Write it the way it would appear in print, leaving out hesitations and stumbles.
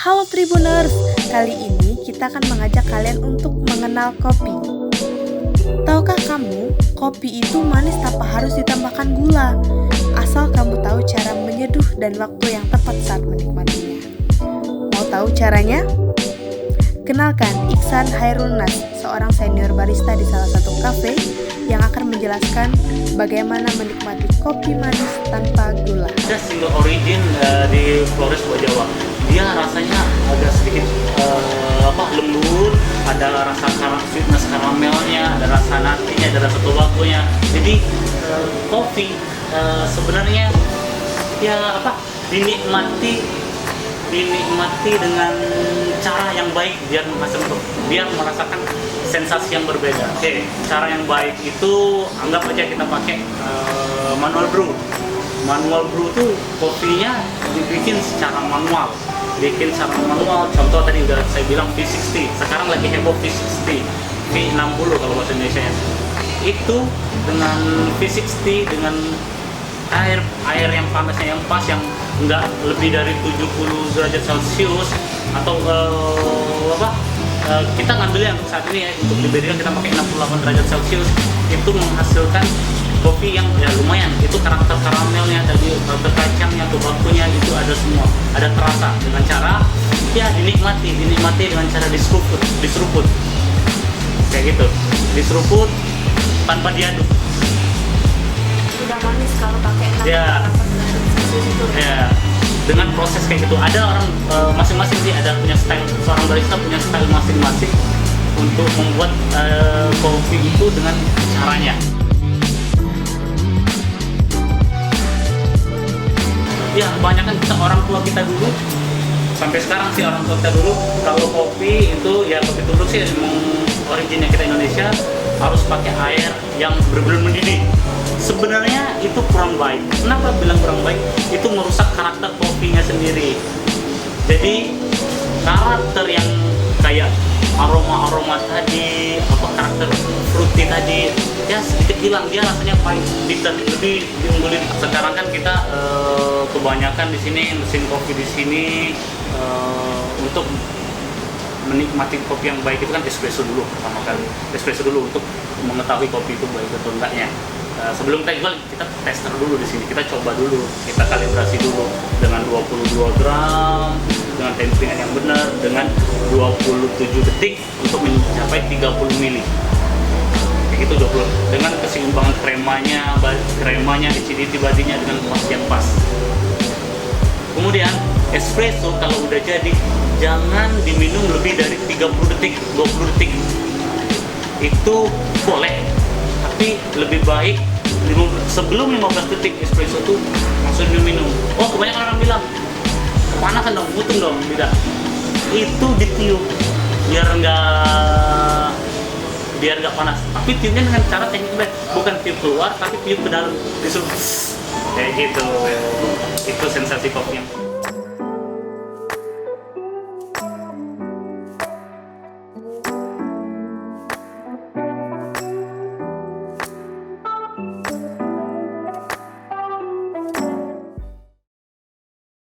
Halo Tribuners, kali ini kita akan mengajak kalian untuk mengenal kopi. Tahukah kamu, kopi itu manis tanpa harus ditambahkan gula, asal kamu tahu cara menyeduh dan waktu yang tepat saat menikmatinya. Mau tahu caranya? Kenalkan Iksan Hairul Nas, seorang senior barista di salah satu kafe yang akan menjelaskan bagaimana menikmati kopi manis tanpa gula. Ada single origin di Flores Jawa. Dia rasanya agak sedikit lembut, ada rasa sweetness karamelnya, ada rasa natinya, ada rasa tobagonya. Jadi kopi sebenarnya dinikmati dengan cara yang baik biar merasakan sensasi yang berbeda. Oke, cara yang baik itu anggap aja kita pakai manual brew. Manual brew itu kopinya dibikin secara manual. Contoh tadi udah saya bilang V60. Sekarang lagi heboh V60, V60 kalau bahasa Indonesia ya. Itu dengan V60 dengan air yang panasnya yang pas, yang enggak lebih dari 70 derajat Celcius atau kita ngambilnya untuk saat ini ya, untuk di Belgia kita pakai 68 derajat Celcius, itu menghasilkan kopi yang ya lumayan. Itu karakter karamelnya tadi, karakter kacangnya, tobagonya itu ada semua, ada terasa dengan cara ya dinikmati dengan cara diseruput kayak gitu, diseruput tanpa diaduk. Udah manis kalau pakai 68 derajat Celcius itu. Ya, dengan proses kayak gitu. Ada orang masing-masing sih ada punya style, seorang barista punya style masing-masing untuk membuat kopi itu dengan caranya. Ya, kebanyakan orang tua kita dulu sampai sekarang sih, orang tua kita dulu kalau kopi itu ya kopi tubruk sih emang originnya kita Indonesia harus pakai air yang benar-benar mendidih. Sebenarnya itu kurang baik. Kenapa bilang kurang baik? Itu merusak karakter kopinya sendiri. Jadi karakter yang kayak aroma tadi, karakter fruity tadi, ya sedikit hilang. Dia rasanya pahit, bitter, lebih diunggulin. Sekarang kan kita kebanyakan di sini mesin kopi di sini untuk menikmati kopi yang baik itu kan espresso dulu pertama kali. Espresso dulu untuk mengetahui kopi itu baik atau enggaknya. Sebelum kita jual, kita tester dulu di sini, kita coba dulu, kita kalibrasi dulu dengan 22 gram, dengan temperingan yang benar, dengan 27 detik untuk mencapai 30 mili. Kayak gitu 20, dengan keseimbangan kremanya, acidity badinya dengan pas yang pas. Kemudian espresso kalau udah jadi, jangan diminum lebih dari 30 detik, 20 detik. Itu boleh, tapi lebih baik sebelum 15 detik espresso tuh langsung diminum. Kebanyakan orang bilang kepanasan dong, mutung dong. Tidak, itu ditiup biar nggak panas. Tapi tiupnya dengan cara teknik baik, bukan tiup keluar tapi tiup ke dalam, disuruh kayak gitu. Itu sensasi kopi yang